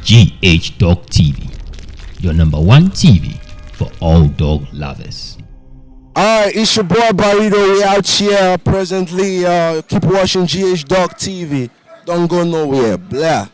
GH Dog TV, your number one TV for all dog lovers. Alright, it's your boy Barito. We out here presently. Keep watching GH Dog TV. Don't go nowhere. Blah.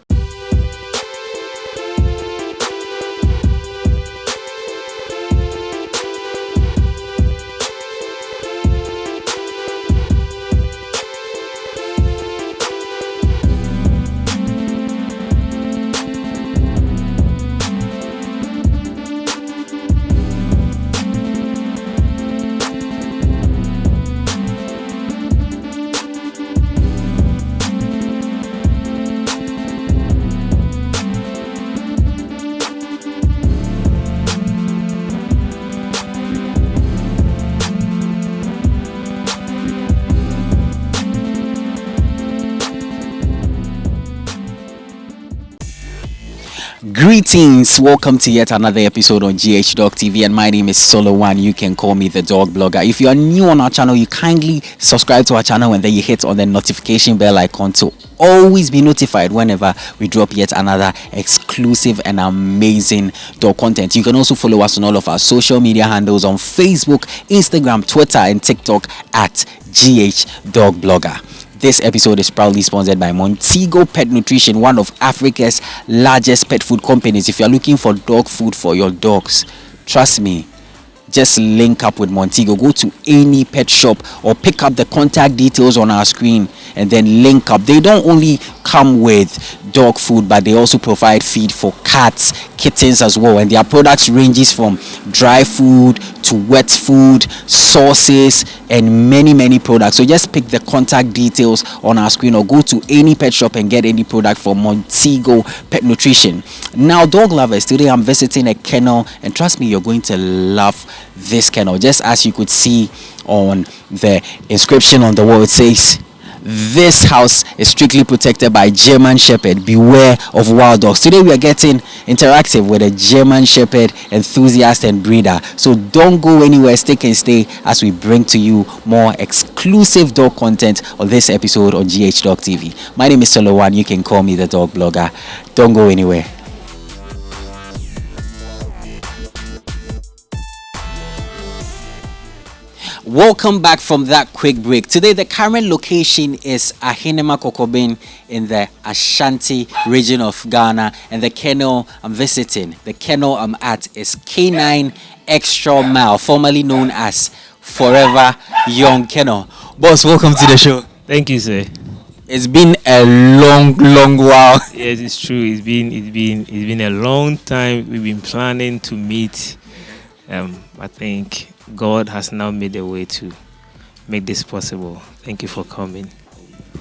Greetings, welcome to yet another episode on GH Dog TV, and my name is Solo1. You can call me the dog blogger. If you are new on our channel, you kindly subscribe to our channel and then you hit on the notification bell icon to always be notified whenever we drop yet another exclusive and amazing dog content. You can also follow us on all of our social media handles on Facebook, Instagram, Twitter and TikTok at GH Dog Blogger. This episode is proudly sponsored by Montego Pet Nutrition, one of Africa's largest pet food companies. If you're looking for dog food for your dogs, trust me, just link up with Montego. Go to any pet shop or pick up the contact details on our screen and then link up. They don't only come with dog food, but they also provide feed for cats, kittens as well, and their products ranges from dry food to wet food, sauces and many products. So just pick the contact details on our screen or go to any pet shop and get any product from Montego Pet Nutrition. Now, dog lovers, today I'm visiting a kennel, and trust me, you're going to love this kennel. Just as you could see on the inscription on the wall, it says, "This house is strictly protected by German Shepherd. Beware of wild dogs." Today we are getting interactive with a German Shepherd enthusiast and breeder. So don't go anywhere. Stick and stay as we bring to you more exclusive dog content on this episode on GH Dog TV. My name is Solo1. You can call me the dog blogger. Don't go anywhere. Welcome back from that quick break. Today the current location is Ahenema Kokoben in the Ashanti Region of Ghana, and the kennel I'm visiting, the kennel I'm at, is K9 Extra Mile, formerly known as Forever Young Kennel. Boss, welcome to the show. Thank you, sir. It's been a long while. Yes, it's true. It's been a long time. We've been planning to meet. I think God has now made a way to make this possible. Thank you for coming.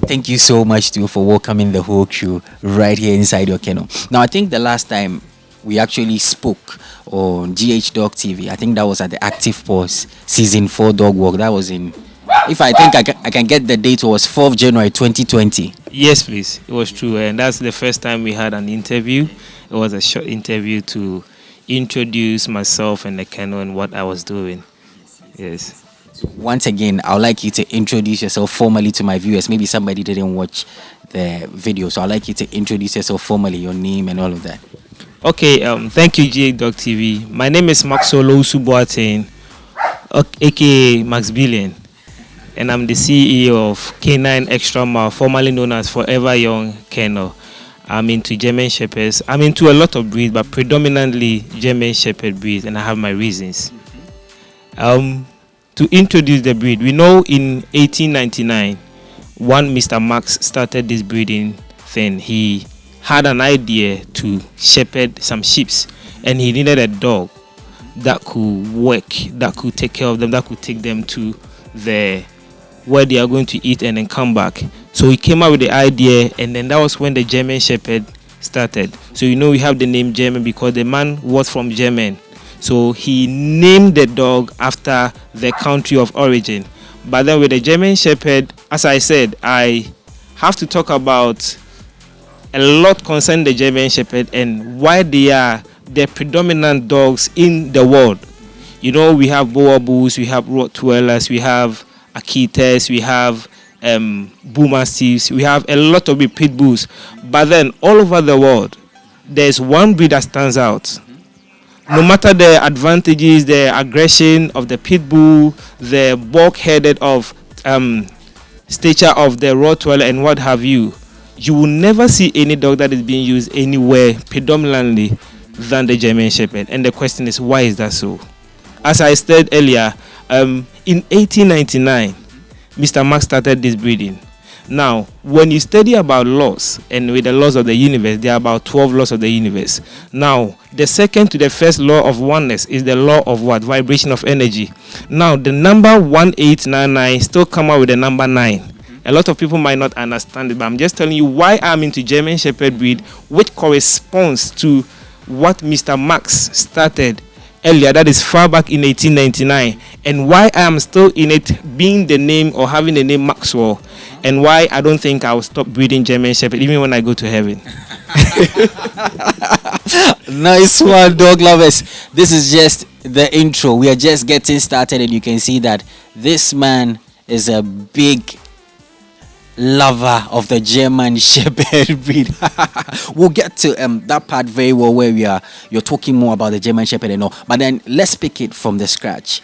Thank you so much too for welcoming the whole crew right here inside your kennel. Now, I think the last time we actually spoke on GH Dog TV, I think that was at the Active Pause Season 4 Dog Walk. That was in, if I think I can get the date, it was 4th January 2020. Yes, please. It was true. And that's the first time we had an interview. It was a short interview to introduce myself and the kennel and what I was doing. Yes. Once again, I would like you to introduce yourself formally to my viewers. Maybe somebody didn't watch the video, so I'd like you to introduce yourself formally, your name and all of that. Okay, thank you, GH Dog TV. My name is Maxwell Owusu Boateng, aka Max Billion, and I'm the CEO of K9 Extra Mile, formerly known as Forever Young Kennel. I'm into German Shepherds. I'm into a lot of breeds, but predominantly German Shepherd breeds, and I have my reasons. To introduce the breed, we know in 1899, one Mr. Max started this breeding thing. He had an idea to shepherd some sheep, and he needed a dog that could work, that could take care of them, that could take them to where they are going to eat and then come back. So he came up with the idea, and then that was when the German Shepherd started. So we have the name German because the man was from German. So he named the dog after the country of origin. But then with the German Shepherd, as I said, I have to talk about a lot concerning the German Shepherd and why they are the predominant dogs in the world. We have Boaboos, we have Rottweilers, we have Akitas, we have Bull Mastiffs, we have a lot of pit bulls. But then all over the world, there's one breed that stands out. No matter the advantages, the aggression of the pit bull, the bulk-headed of stature of the Rottweiler and what have you, you will never see any dog that is being used anywhere predominantly than the German Shepherd. And the question is, why is that so? As I said earlier, in 1899, Mr. Max started this breeding. Now, when you study about laws, and with the laws of the universe, there are about 12 laws of the universe. Now, the second to the first law of oneness is the law of what? Vibration of energy. Now, the number 1899 still come out with the number 9. A lot of people might not understand it, but I'm just telling you why I'm into German Shepherd breed, which corresponds to what Mr. Max started earlier, that is far back in 1899, and why I am still in it, being the name or having the name Maxwell, and why I don't think I will stop breeding German Shepherd even when I go to heaven. Nice one, dog lovers. This is just the intro. We are just getting started, and you can see that this man is a big lover of the German Shepherd breed. We'll get to that part very well where you're talking more about the German Shepherd and all. But then let's pick it from the scratch.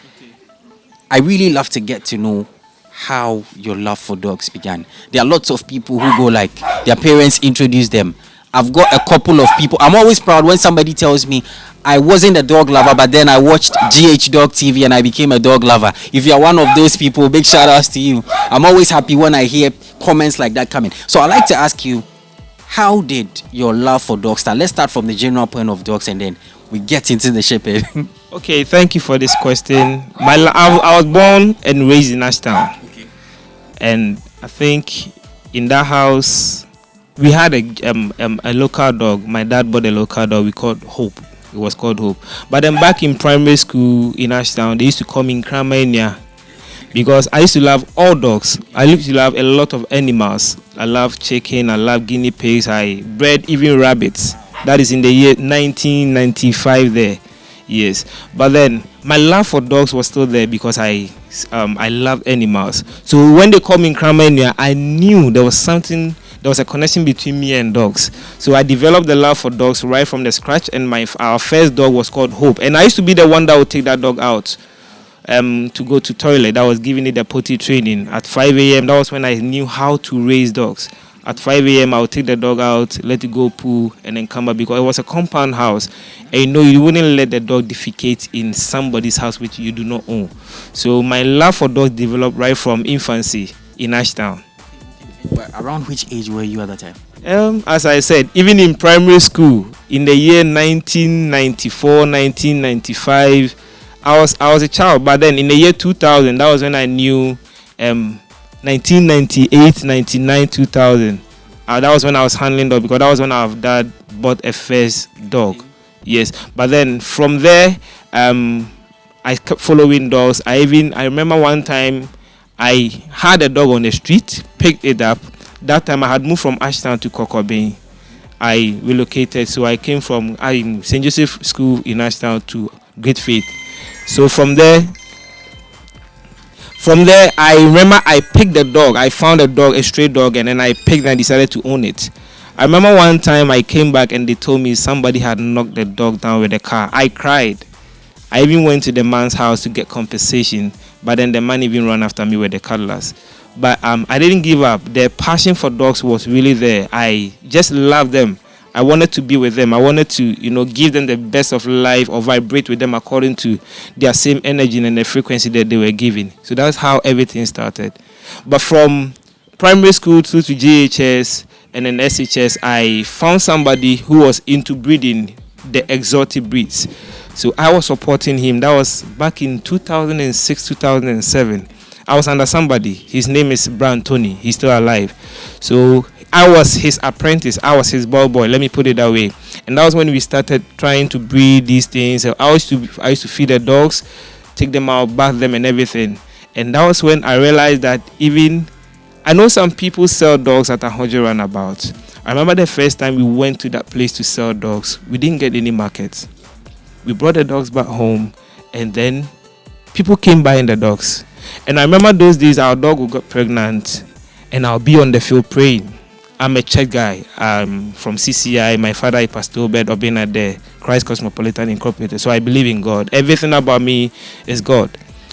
I really love to get to know how your love for dogs began. There are lots of people who go like their parents introduced them. I've got a couple of people. I'm always proud when somebody tells me I wasn't a dog lover, but then I watched GH Dog TV and I became a dog lover. If you're one of those people, big shout outs to you. I'm always happy when I hear comments like that coming. So I'd like to ask you, how did your love for dogs start? Let's start from the general point of dogs and then we get into the shepherd. Okay, thank you for this question. I was born and raised in Ashtown. Okay. And I think in that house, we had a local dog. My dad bought a local dog we called Hope. It was called Hope. But then back in primary school in Ashtown, they used to call me Kramania because I used to love all dogs. I used to love a lot of animals. I love chicken. I love guinea pigs. I bred even rabbits. That is in the year 1995 there. Yes. But then my love for dogs was still there because I love animals. So when they called me Kramania, I knew there was a connection between me and dogs. So I developed the love for dogs right from the scratch, and our first dog was called Hope. And I used to be the one that would take that dog out to go to toilet. That was giving it the potty training at 5 a.m. That was when I knew how to raise dogs. At 5 a.m. I would take the dog out, let it go poo, and then come back because it was a compound house. And you wouldn't let the dog defecate in somebody's house which you do not own. So my love for dogs developed right from infancy in Ashtown. But around which age were you at that time? As I said, even in primary school, in the year 1994, 1995, I was a child. But then in the year 2000, that was when I knew 1998, 99, 2000. That was when I was handling dog because that was when our dad bought a first dog. Yes. But then from there, I kept following dogs. I remember one time, I had a dog on the street, picked it up. That time I had moved from Ashtown to Kokoben. I relocated, so I came from St. Joseph School in Ashtown to Great Faith. So from there, I remember I picked the dog. I found a dog, a stray dog, and then I picked and I decided to own it. I remember one time I came back and they told me somebody had knocked the dog down with a car. I cried. I even went to the man's house to get compensation, but then the man even ran after me with the cutlass. But I didn't give up. The passion for dogs was really there. I just loved them. I wanted to be with them. I wanted to, give them the best of life or vibrate with them according to their same energy and the frequency that they were giving. So that's how everything started. But from primary school through to JHS and then SHS, I found somebody who was into breeding the exotic breeds. So I was supporting him. That was back in 2006, 2007. I was under somebody. His name is Brown Tony. He's still alive. So I was his apprentice. I was his ball boy. Let me put it that way. And that was when we started trying to breed these things. I used to feed the dogs, take them out, bath them and everything. And that was when I realized that I know some people sell dogs at a hundred roundabout. I remember the first time we went to that place to sell dogs. We didn't get any markets. We brought the dogs back home, and then people came buying the dogs. And I remember those days our dog would get pregnant, and I'll be on the field praying. I'm a church guy. I'm from CCI. My father is Pastor Obed Obin at the Christ Cosmopolitan Incorporated. So I believe in God. Everything about me is God.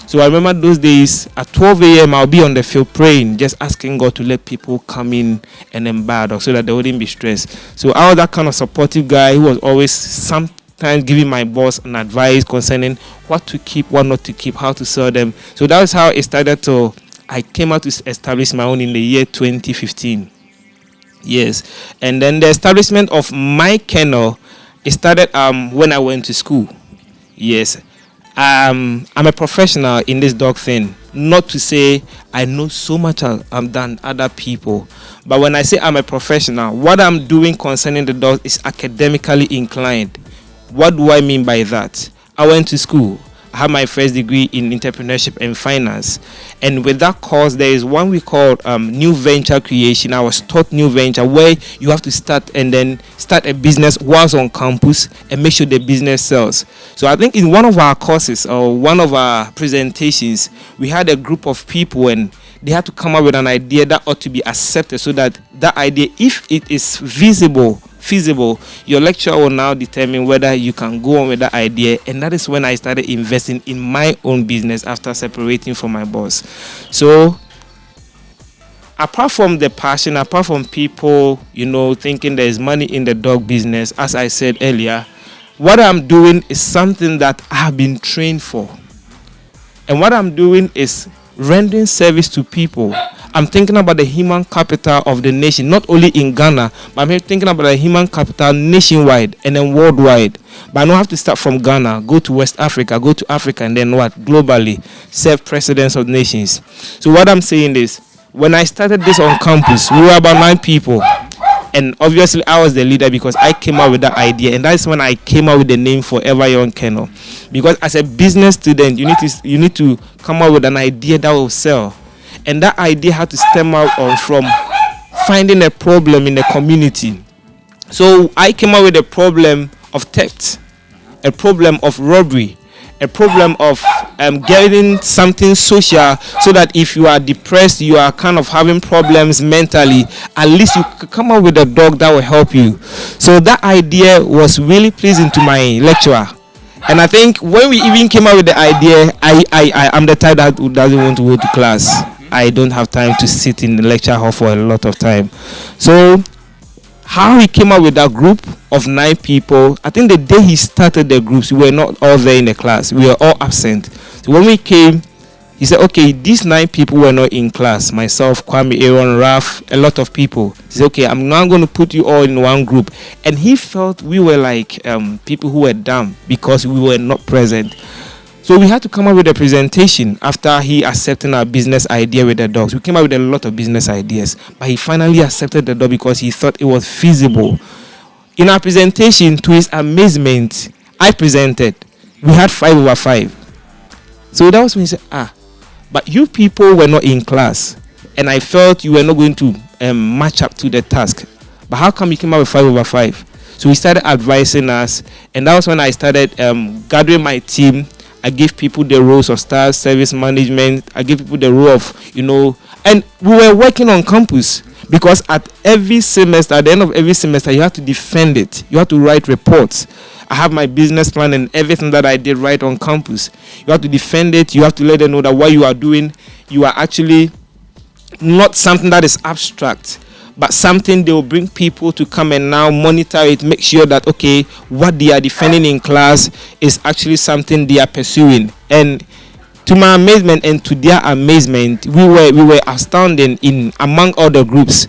So I remember those days at 12 a.m. I'll be on the field praying, just asking God to let people come in and then buy dogs so that they wouldn't be stressed. So I was that kind of supportive guy who was always sometimes giving my boss an advice concerning what to keep, what not to keep, how to sell them. So that was how it started to, I came out to establish my own in the year 2015. Yes. And then the establishment of my kennel, it started when I went to school. Yes. I'm a professional in this dog thing. Not to say I know so much than other people, but when I say I'm a professional, what I'm doing concerning the dog is academically inclined. What do I mean by that? I went to school. I have my first degree in entrepreneurship and finance, and with that course there is one we call new venture creation. I was taught new venture, where you have to start a business whilst on campus and make sure the business sells. So I think in one of our courses or one of our presentations, we had a group of people and they had to come up with an idea that ought to be accepted, so that that idea, if it is feasible, your lecturer will now determine whether you can go on with that idea. And that is when I started investing in my own business after separating from my boss. So apart from the passion, apart from people, thinking there is money in the dog business, as I said earlier, what I'm doing is something that I have been trained for. And what I'm doing is rendering service to people. I'm thinking about the human capital of the nation, not only in Ghana, but I'm thinking about the human capital nationwide and then worldwide. But I don't have to start from Ghana, go to West Africa, go to Africa, and then globally, serve presidents of nations. So what I'm saying is, when I started this on campus, we were about 9 people. And obviously, I was the leader because I came up with that idea. And that's when I came up with the name Forever Young Kennel. Because as a business student, you need to come up with an idea that will sell. And that idea had to stem out from finding a problem in the community. So I came up with a problem of theft, a problem of robbery, a problem of getting something social, so that if you are depressed, you are kind of having problems mentally, at least you could come up with a dog that will help you. So that idea was really pleasing to my lecturer. And I think when we even came up with the idea, I'm the type that doesn't want to go to class. I don't have time to sit in the lecture hall for a lot of time. So how he came up with that group of 9 people, I think the day he started the groups, we were not all there in the class. We were all absent. So when we came, he said, okay, these 9 people were not in class. Myself, Kwame, Aaron, Raf, a lot of people. He said, okay, I'm now going to put you all in one group. And he felt we were like people who were dumb because we were not present. So we had to come up with a presentation after he accepted our business idea with the dogs. We came up with a lot of business ideas, but he finally accepted the dog because he thought it was feasible. In our presentation, to his amazement, I presented. We had 5/5. So that was when he said, but you people were not in class, and I felt you were not going to match up to the task. But how come you came up with 5/5? So he started advising us, and that was when I started gathering my team. I give people the roles of staff, service management. I give people the role of, and we were working on campus because at every semester, at the end of every semester, you have to defend it. You have to write reports. I have my business plan and everything that I did right on campus. You have to defend it. You have to let them know that what you are doing, you are actually not something that is abstract, but something they will bring people to come and now monitor it, make sure that, okay, what they are defending in class is actually something they are pursuing. And to my amazement and to their amazement, we were astounding in among all the groups.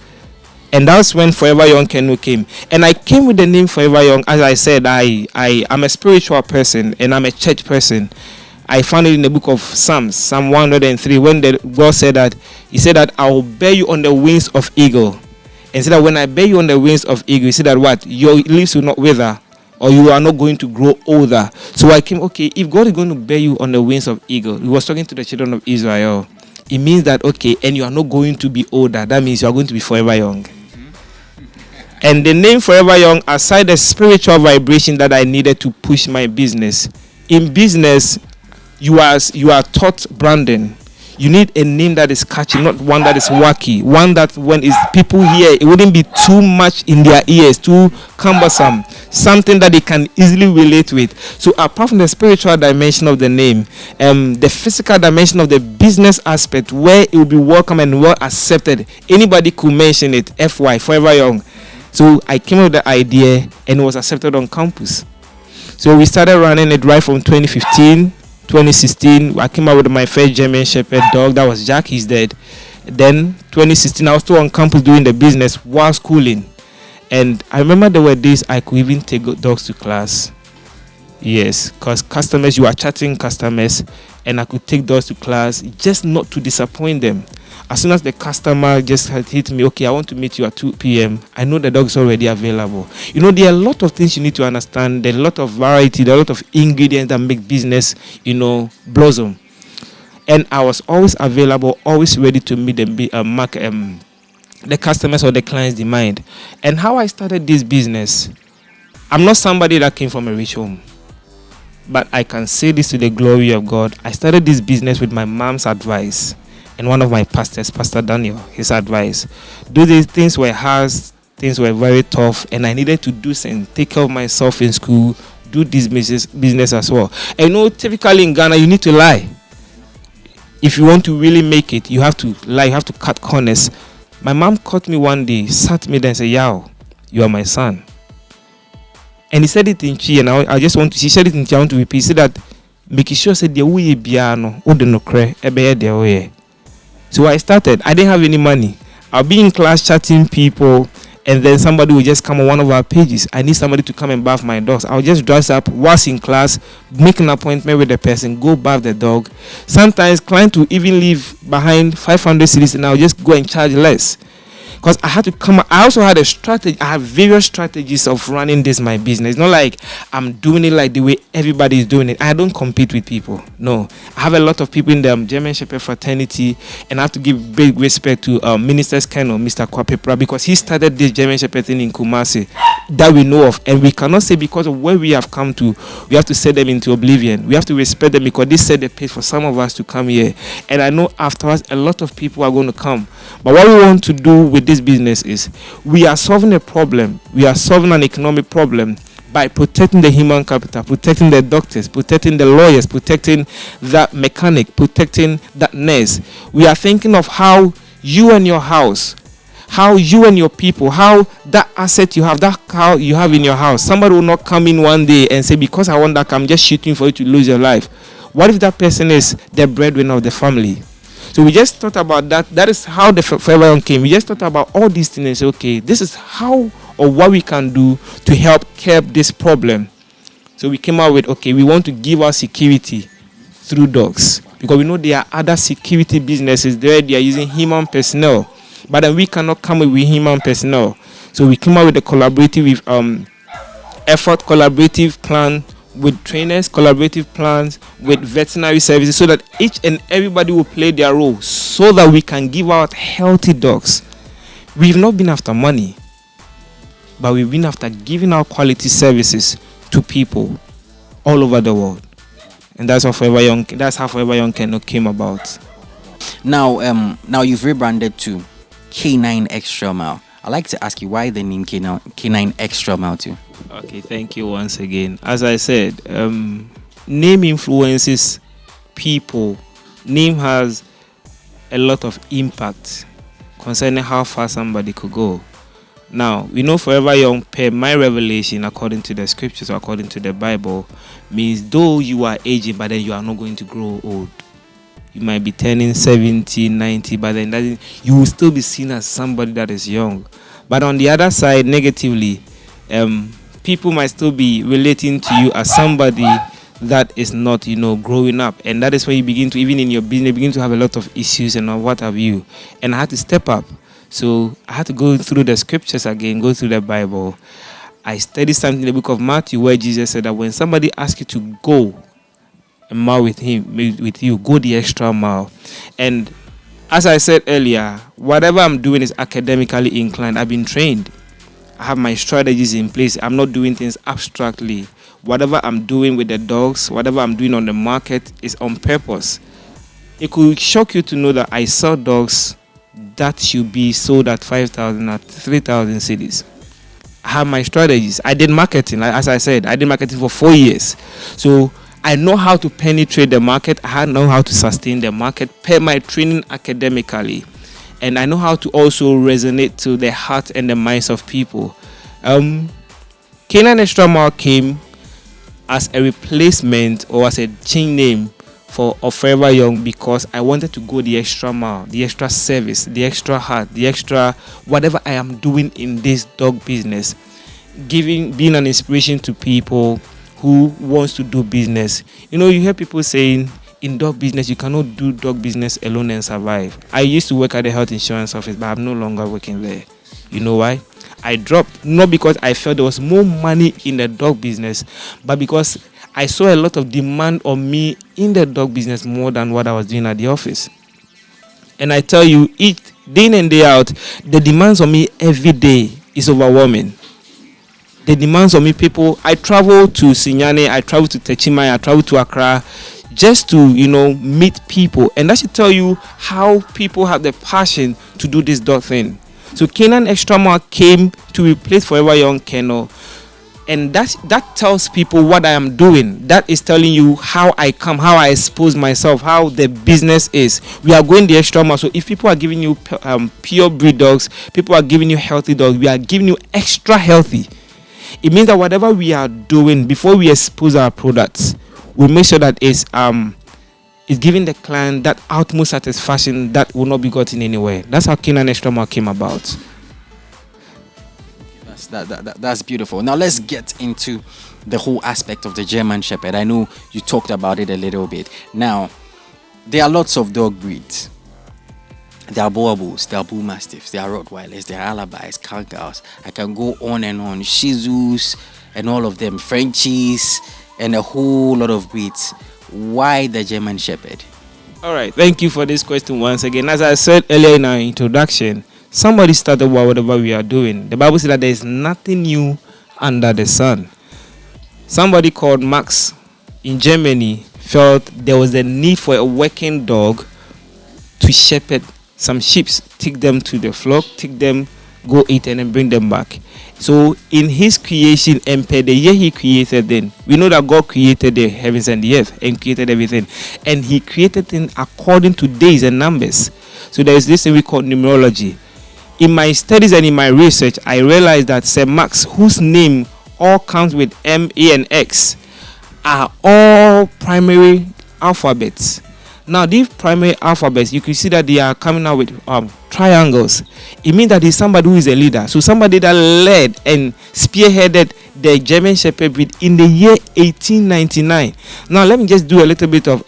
And that's when Forever Young Kennel came. And I came with the name Forever Young. As I said, I am a spiritual person and I'm a church person. I found it in the book of Psalms, Psalm 103, when God said that, he said that I will bear you on the wings of eagle. And said that when I bear you on the wings of eagle, he said that what? Your leaves will not wither, or you are not going to grow older. So I came, okay, if God is going to bear you on the wings of eagle, he was talking to the children of Israel. It means that, okay, and you are not going to be older. That means you are going to be forever young. And the name Forever Young, aside the spiritual vibration that I needed to push my business. In business, you are taught branding. You need a name that is catchy, not one that is wacky. One that when is people hear, it wouldn't be too much in their ears, too cumbersome. Something that they can easily relate with. So apart from the spiritual dimension of the name, the physical dimension of the business aspect, where it will be welcome and well accepted. Anybody could mention it. FY, Forever Young. So I came up with the idea and it was accepted on campus. So we started running it right from 2015. 2016, I came out with my first German Shepherd dog. That was Jack. He's dead. Then 2016, I was still on campus doing the business while schooling. And I remember there were days I could even take dogs to class. Yes, because customers, you are chatting customers, and I could take dogs to class just not to disappoint them. As soon as the customer just had hit me, okay, I want to meet you at 2 p.m., I know the dog is already available. You know, there are a lot of things you need to understand. There are a lot of variety. There are a lot of ingredients that make business, blossom. And I was always available, always ready to meet the customers or the client's demand. And how I started this business, I'm not somebody that came from a rich home. But I can say this to the glory of God. I started this business with my mom's advice. And one of my pastors, Pastor Daniel, his advice. Those things were hard, things were very tough, and I needed to do and take care of myself in school, do this business as well. And typically in Ghana, you need to lie. If you want to really make it, you have to lie, you have to cut corners. My mom caught me one day, sat me there and said, Yao, you are my son. And he said it in Chi, and she said it in Chi, I want to repeat. He said that, make sure said, so I started. I didn't have any money. I'll be in class chatting people, and then somebody will just come on one of our pages. I need somebody to come and bath my dogs. I'll just dress up, whilst in class, make an appointment with the person, go bath the dog. Sometimes clients will even leave behind 500 cedis, and I'll just go and charge less. Because I had to come. I also had a strategy. I have various strategies of running my business. It's not like I'm doing it like the way everybody is doing it. I don't compete with people. No. I have a lot of people in the German Shepherd fraternity, and I have to give big respect to Minister's Kennel, Mr. Kwapepra, because he started this German Shepherd thing in Kumasi that we know of. And we cannot say because of where we have come to, we have to set them into oblivion. We have to respect them because they set the pace for some of us to come here. And I know afterwards a lot of people are going to come. But what we want to do with this business is we are solving a problem. We are solving an economic problem by protecting the human capital, protecting the doctors, protecting the lawyers, protecting that mechanic, protecting that nurse. We are thinking of how you and your house, how you and your people, how that asset you have, that cow you have in your house, somebody will not come in one day and say, because I want that cow, I'm just shooting for you to lose your life. What if that person is the breadwinner of the family? So we just thought about that. That is how the Forever Young came. We just thought about all these things and said, okay, this is how or what we can do to help curb this problem. So we came out with, okay, we want to give our security through dogs. Because we know there are other security businesses there. They are using human personnel. But then we cannot come with human personnel. So we came out with a collaborative plan with trainers, collaborative plans with veterinary services, so that each and everybody will play their role, so that we can give out healthy dogs. We've not been after money, but we've been after giving out quality services to people all over the world. And that's how Forever Young Kennel came about. Now you've rebranded to K9 Extra Mile. I'd like to ask you why the name K9 Extra Mile too. Okay, thank you once again. As I said, name influences people. Name has a lot of impact concerning how far somebody could go. Now, we know Forever Young, per my revelation, according to the scriptures, or according to the Bible, means though you are aging, but then you are not going to grow old. You might be turning 70, 90, but then you will still be seen as somebody that is young. But on the other side, negatively, people might still be relating to you as somebody that is not, growing up. And that is where you begin to, even in your business, begin to have a lot of issues and what have you. And I had to step up. So I had to go through the scriptures again, go through the Bible. I studied something in the book of Matthew where Jesus said that when somebody asks you to go a mile with you, go the extra mile. And as I said earlier, whatever I'm doing is academically inclined. I've been trained. I have my strategies in place. I'm not doing things abstractly. Whatever I'm doing with the dogs, whatever I'm doing on the market is on purpose. it could shock you to know that I sell dogs that should be sold at 5,000 at 3,000 cities. I have my strategies. I did marketing, as I said, I did marketing for 4 years. So I know how to penetrate the market. I know how to sustain the market per my training academically. And I know how to also resonate to the heart and the minds of people. K9 Extra Mile came as a replacement or as a chain name for Forever Young because I wanted to go the extra mile, the extra service, the extra heart, the extra whatever I am doing in this dog business, being an inspiration to people who wants to do business. You know, you hear people saying in dog business you cannot do dog business alone and survive. I used to work at the health insurance office, but I'm no longer working there. You know why? I dropped, not because I felt there was more money in the dog business, but because I saw a lot of demand on me in the dog business more than what I was doing at the office. And I tell you, each day in and day out, the demands on me every day is overwhelming. The demands on me, people, I travel to Sinyane, I travel to Techimai, I travel to Accra, just to, meet people. And that should tell you how people have the passion to do this dog thing. So K9 Extra Mile came to replace Forever Young Kennel. And that tells people what I am doing. That is telling you how I come, how I expose myself, how the business is. We are going the extra mile. So if people are giving you pure breed dogs, people are giving you healthy dogs, we are giving you extra healthy. It means that whatever we are doing before we expose our products, we make sure that it's giving the client that utmost satisfaction that will not be gotten anywhere. That's how K9 Extra Mile came about. That's beautiful. Now let's get into the whole aspect of the German Shepherd. I know you talked about it a little bit. Now, there are lots of dog breeds. There are Boabos, there are Bull Mastiffs, there are Rottweilers, there are Alabais, Kangaus. I can go on and on. Shih Tzus and all of them, Frenchies and a whole lot of breeds. Why the German Shepherd? All right, thank you for this question once again. As I said earlier in our introduction, somebody started whatever we are doing. The Bible says that there is nothing new under the sun. Somebody called Max in Germany felt there was a need for a working dog to shepherd some sheep, take them to the flock, take them, go eat, and then bring them back. So in his creation, and per the year he created them, we know that God created the heavens and the earth and created everything. And he created them according to days and numbers. So there is this thing we call numerology. In my studies and in my research, I realized that Sir Max, whose name all comes with M, A, and X, are all primary alphabets. Now, these primary alphabets, you can see that they are coming out with triangles. It means that he's somebody who is a leader. So somebody that led and spearheaded the German Shepherd breed in the year 1899. Now, let me just do a little bit of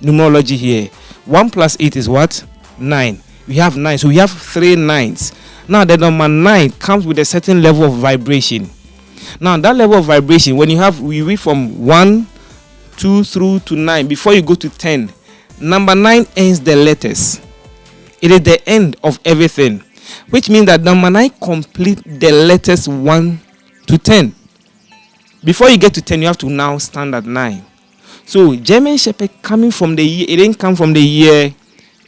numerology here. 1 plus 8 is what? 9. We have 9. So we have 3 9s. Now, the number 9 comes with a certain level of vibration. Now, that level of vibration, when we read from 1, 2 through to 9, before you go to 10, number 9 ends the letters. It is the end of everything, which means that number 9 complete the letters 1 to 10. Before you get to 10, you have to now stand at 9. So German Shepherd coming from the year, it didn't come from the year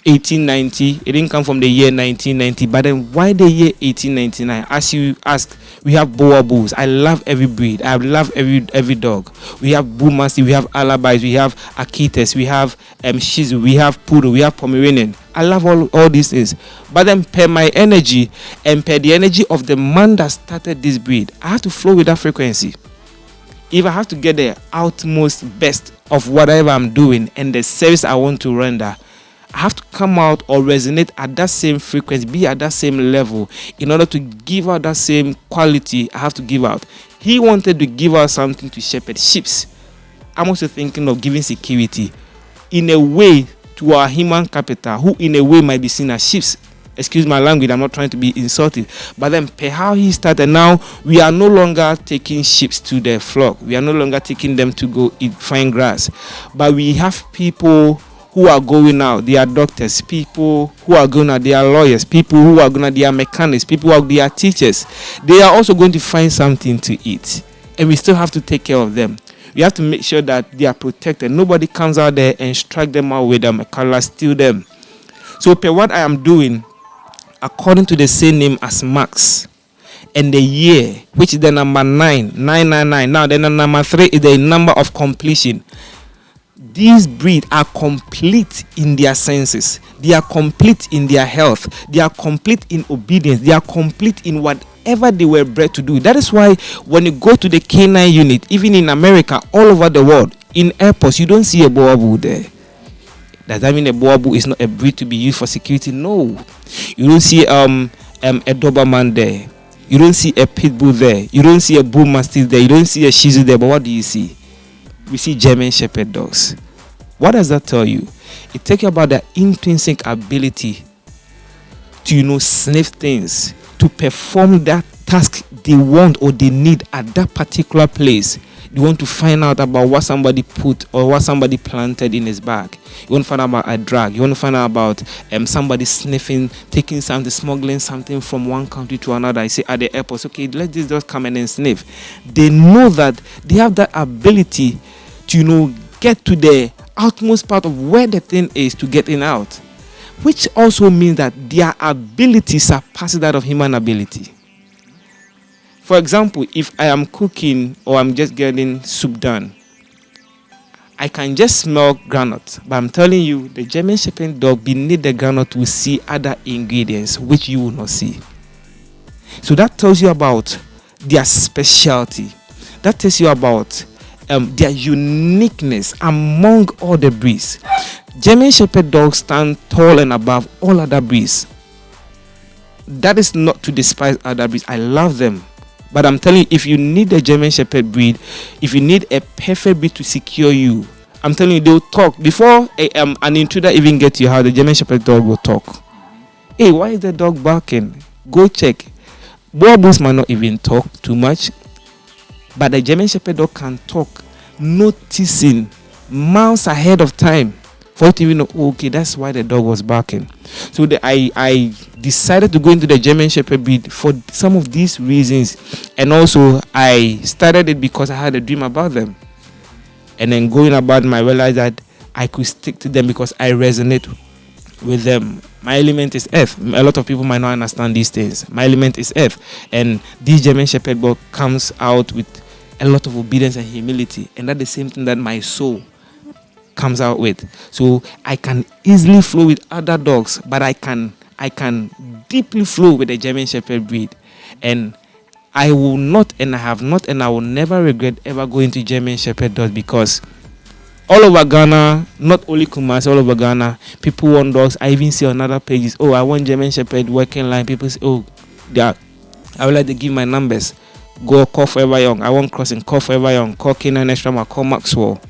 1890, it didn't come from the year 1990, but then why the year 1899? As you ask, we have Boa Bulls. I love every breed. I love every dog. We have Bull Mastiff, we have Alabais, we have Akitas, we have Shih Tzu, we have Poodle, we have Pomeranian. I love all these things. But then per my energy and per the energy of the man that started this breed, I have to flow with that frequency. If I have to get the utmost best of whatever I'm doing and the service I want to render, I have to come out or resonate at that same frequency, be at that same level. In order to give out that same quality, I have to give out. He wanted to give out something to shepherd sheep. I'm also thinking of giving security in a way to our human capital, who in a way might be seen as sheep. Excuse my language, I'm not trying to be insulting. But then per how he started, now we are no longer taking sheep to the flock. We are no longer taking them to go eat fine grass. But we have people who are going out, they are doctors, people who are going out, they are lawyers, people who are going out, they are mechanics, people who are, they are teachers. They are also going to find something to eat. And we still have to take care of them. We have to make sure that they are protected. Nobody comes out there and strike them out with a collar, steal them. So per what I am doing, according to the same name as Max, and the year, which is the number 999. Now the number 3 is the number of completion. These breeds are complete in their senses. They are complete in their health. They are complete in obedience. They are complete in whatever they were bred to do. That is why when you go to the K9 unit, even in America, all over the world, in airports, you don't see a Boabu there. Does that mean a Boabu is not a breed to be used for security? No. You don't see a Doberman there. You don't see a pit bull there. You don't see a bull mastiff there. You don't see a shih tzu there. But what do you see? We see German Shepherd dogs. What does that tell you? It tells you about their intrinsic ability to, sniff things, to perform that task they want or they need at that particular place. You want to find out about what somebody put or what somebody planted in his bag. You want to find out about a drug. You want to find out about somebody sniffing, taking something, smuggling something from one country to another. I say at the airport, okay, let this just come in and sniff. They know that they have that ability to, get to the outmost part of where the thing is to get in out. Which also means that their ability surpasses that of human ability. For example, if I am cooking or I'm just getting soup done, I can just smell granite. But I'm telling you, the German Shepherd dog beneath the granite will see other ingredients which you will not see. So that tells you about their specialty. That tells you about their uniqueness among all the breeds. German Shepherd dogs stand tall and above all other breeds. That is not to despise other breeds. I love them. But I'm telling you, if you need a German Shepherd breed, if you need a perfect breed to secure you, I'm telling you, they'll talk. Before an intruder even gets to your house, the German Shepherd dog will talk. Hey, why is the dog barking? Go check. Boabu's might not even talk too much, but the German Shepherd dog can talk, noticing miles ahead of time for you to even know, okay, that's why the dog was barking. So I decided to go into the German Shepherd breed for some of these reasons. And also, I started it because I had a dream about them. And then going about them, I realized that I could stick to them because I resonate with them. My element is F. A lot of people might not understand these things. My element is F. And this German Shepherd dog comes out with a lot of obedience and humility. And that's the same thing that my soul comes out with. So I can easily flow with other dogs, but I can deeply flow with the German Shepherd breed. And I will not, and I have not, and I will never regret ever going to German Shepherd dogs, because all over Ghana, not only Kumasi, all over Ghana, people want dogs. I even see on other pages, oh, I want German Shepherd working line. People say, oh, I would like to give my numbers. Go call Forever Young. I want crossing. Call Forever Young. Call K9 Extra Mile. Call Maxwell.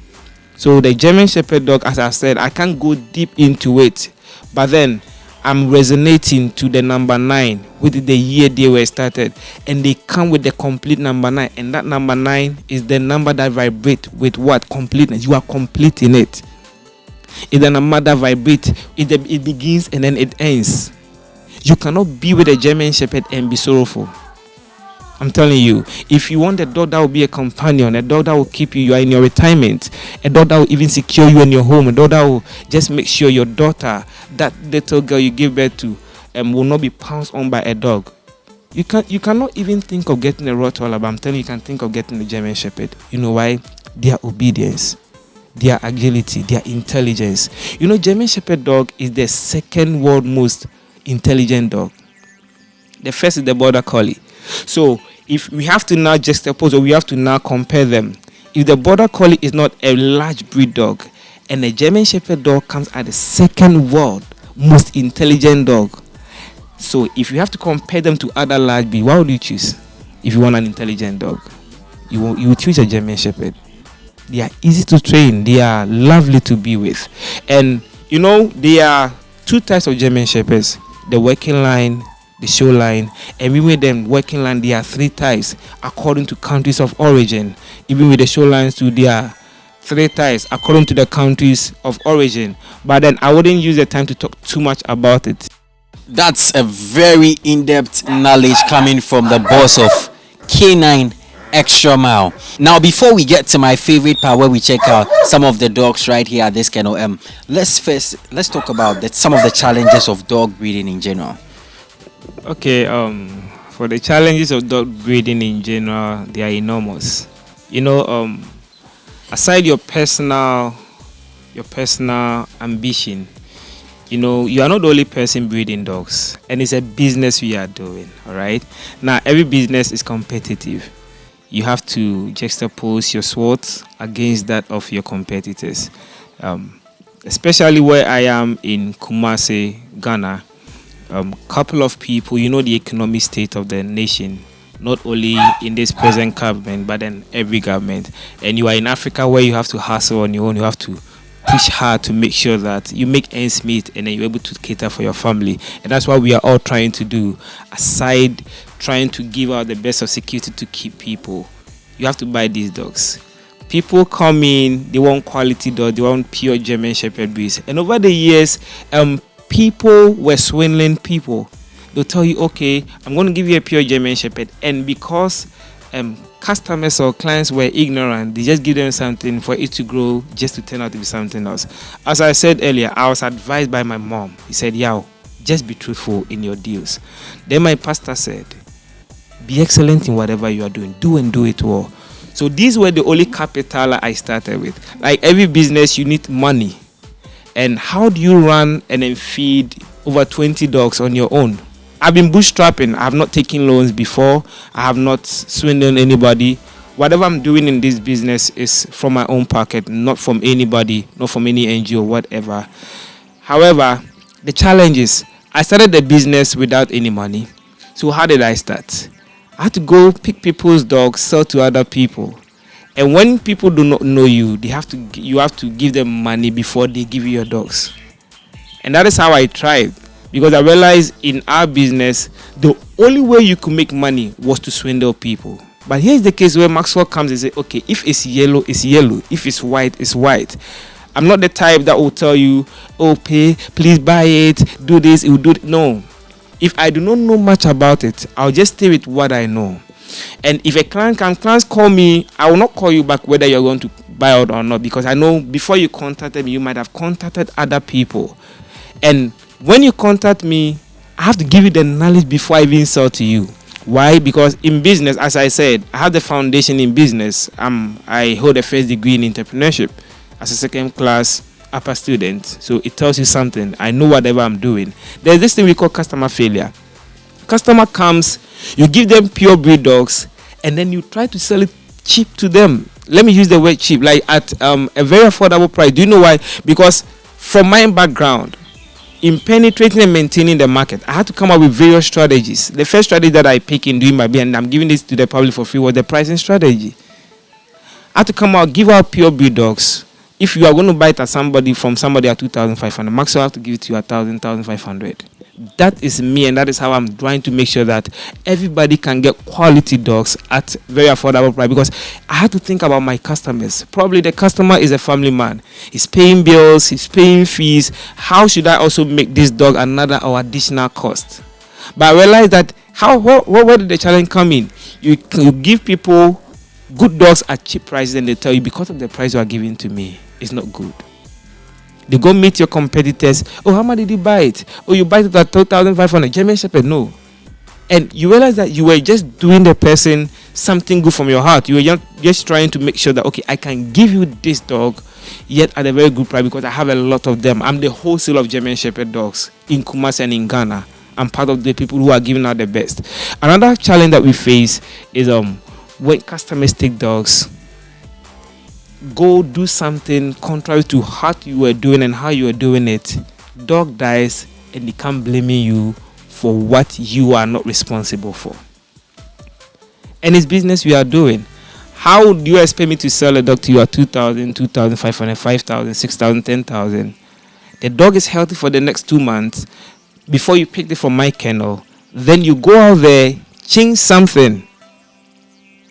So the German Shepherd dog, as I said, I can't go deep into it. But then I'm resonating to the number 9 with the year they were started. And they come with the complete number 9. And that number 9 is the number that vibrates with what? Completeness. You are complete in it. It's the number that vibrates. It begins and then it ends. You cannot be with a German Shepherd and be sorrowful. I'm telling you, if you want a dog that will be a companion, a dog that will keep you are in your retirement, a dog that will even secure you in your home, a dog that will just make sure your daughter, that little girl you give birth to, will not be pounced on by a dog. You cannot even think of getting a Rottweiler, but I'm telling you, you can think of getting a German Shepherd. You know why? Their obedience, their agility, their intelligence. You know, German Shepherd dog is the second world most intelligent dog. The first is the Border Collie. So if we have to now juxtapose, or we have to now compare them, if the Border Collie is not a large breed dog and the German Shepherd dog comes at the second world most intelligent dog, so if you have to compare them to other large breeds, what would you choose? If you want an intelligent dog, you will choose a German Shepherd. They are easy to train. They are lovely to be with. And you know, there are two types of German Shepherds: the working line, the show line. And even with them working line, there are 3 types according to countries of origin. Even with the show lines too, there are 3 types according to the countries of origin. But then I wouldn't use the time to talk too much about it. That's a very in-depth knowledge coming from the boss of K9 Extra Mile. Now, before we get to my favorite part where we check out some of the dogs right here at this kennel, let's talk about some of the challenges of dog breeding in general. Okay, for the challenges of dog breeding in general, they are enormous. You know, aside your personal ambition, you know, you are not the only person breeding dogs, and it's a business we are doing. All right. Now, every business is competitive. You have to juxtapose your SWOT against that of your competitors. Especially where I am in Kumasi, Ghana, couple of people, you know, the economic state of the nation, not only in this present government, but then every government. And you are in Africa where you have to hustle on your own. You have to push hard to make sure that you make ends meet and then you're able to cater for your family. And that's what we are all trying to do. Aside trying to give out the best of security to keep people, you have to buy these dogs. People come in, they want quality dogs, they want pure German Shepherd breeds. And over the years, people were swindling people. They'll tell you, okay, I'm going to give you a pure German Shepherd. And because customers or clients were ignorant, they just give them something for it to grow just to turn out to be something else. As I said earlier, I was advised by my mom. He said, "Yo, just be truthful in your deals." Then my pastor said, "Be excellent in whatever you are doing. Do and do it well." So these were the only capital I started with. Like every business, you need money. And how do you run and then feed over 20 dogs on your own? I've been bootstrapping. I have not taken loans before. I have not swindled anybody. Whatever I'm doing in this business is from my own pocket, not from anybody, not from any NGO, whatever. However, the challenge is I started the business without any money. So how did I start? I had to go pick people's dogs, sell to other people. And when people do not know you, you have to give them money before they give you your dogs. And that is how I tried. Because I realized in our business, the only way you could make money was to swindle people. But here's the case where Maxwell comes and says, okay, if it's yellow, it's yellow. If it's white, it's white. I'm not the type that will tell you, oh, please buy it, do this, it will do it. No. If I do not know much about it, I'll just stay with what I know. And if a clients call me, I will not call you back whether you're going to buy it or not, because I know before you contacted me, you might have contacted other people. And when you contact me, I have to give you the knowledge before I even sell to you. Why? Because in business, as I said, I have the foundation in business. I hold a first degree in entrepreneurship as a second class upper student. So it tells you something. I know whatever I'm doing. There's this thing we call customer failure. Customer comes, you give them pure breed dogs, and then you try to sell it cheap to them. Let me use the word cheap, like at a very affordable price. Do you know why? Because from my background, in penetrating and maintaining the market, I had to come up with various strategies. The first strategy that I pick in doing my business, and I'm giving this to the public for free, was the pricing strategy. I had to come out, give out pure breed dogs. If you are going to buy it from somebody at 2,500, Maxwell have to give it to you at 1,500. That is me, and that is how I'm trying to make sure that everybody can get quality dogs at very affordable price, because I had to think about my customers. Probably the customer is a family man. He's paying bills, he's paying fees. How should I also make this dog another or additional cost? But I realized that where did the challenge come in? You give people good dogs at cheap prices, and they tell you because of the price you are giving to me, it's not good. They go meet your competitors. Oh, how much did you buy it? Oh, you buy it at 2,500. German Shepherd, no. And you realize that you were just doing the person something good from your heart. You were just trying to make sure that, okay, I can give you this dog, yet at a very good price, because I have a lot of them. I'm the wholesaler of German Shepherd dogs in Kumasi and in Ghana. I'm part of the people who are giving out the best. Another challenge that we face is when customers take dogs, go do something contrary to what you were doing and how you were doing it, dog dies, and they can't blame you for what you are not responsible for. And it's business we are doing. How do you expect me to sell a dog to you at 2,000, 2,500, 5,000, 6,000, 10,000? The dog is healthy for the next 2 months before you pick it from my kennel. Then you go out there, change something.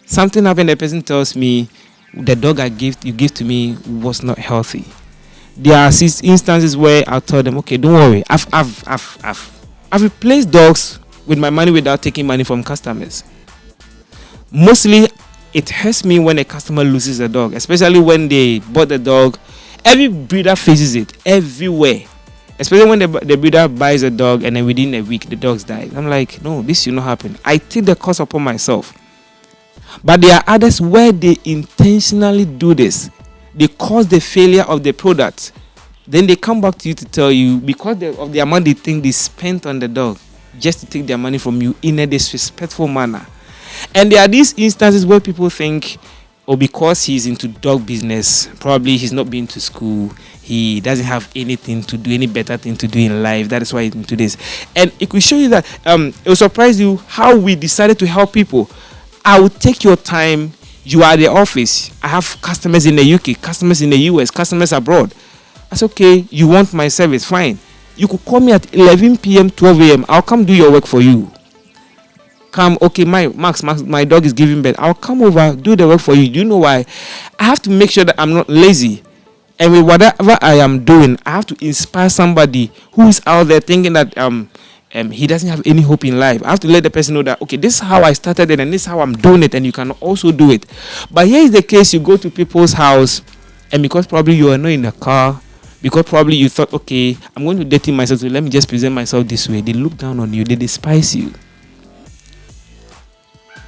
Something happened, the person tells me, the dog you give to me was not healthy. There are instances where I'll tell them, okay, don't worry. I've replaced dogs with my money without taking money from customers. Mostly, it hurts me when a customer loses a dog, especially when they bought the dog. Every breeder faces it everywhere, especially when the breeder buys a dog and then within a week the dogs die. I'm like, no, this should not happen. I take the cost upon myself. But there are others where they intentionally do this. They cause the failure of the product. Then they come back to you to tell you, because of the amount they think they spent on the dog, just to take their money from you in a disrespectful manner. And there are these instances where people think, oh, because he's into dog business, probably he's not been to school, he doesn't have anything to do, any better thing to do in life, that is why he's into this. And it will show you that, it will surprise you how we decided to help people. I will take your time. You are at the office. I have customers in the UK, customers in the US, customers abroad. That's okay. You want my service, fine. You could call me at 11 p.m., 12 a.m. I'll come do your work for you. Come, okay, Max, my dog is giving birth. I'll come over, do the work for you. Do you know why? I have to make sure that I'm not lazy. And with whatever I am doing, I have to inspire somebody who is out there thinking that he doesn't have any hope in life. I have to let the person know that, okay, this is how I started it and this is how I'm doing it, and you can also do it. But here is the case: you go to people's house, and because probably you are not in a car, because probably you thought, okay, I'm going to date myself, so let me just present myself this way. They look down on you, they despise you.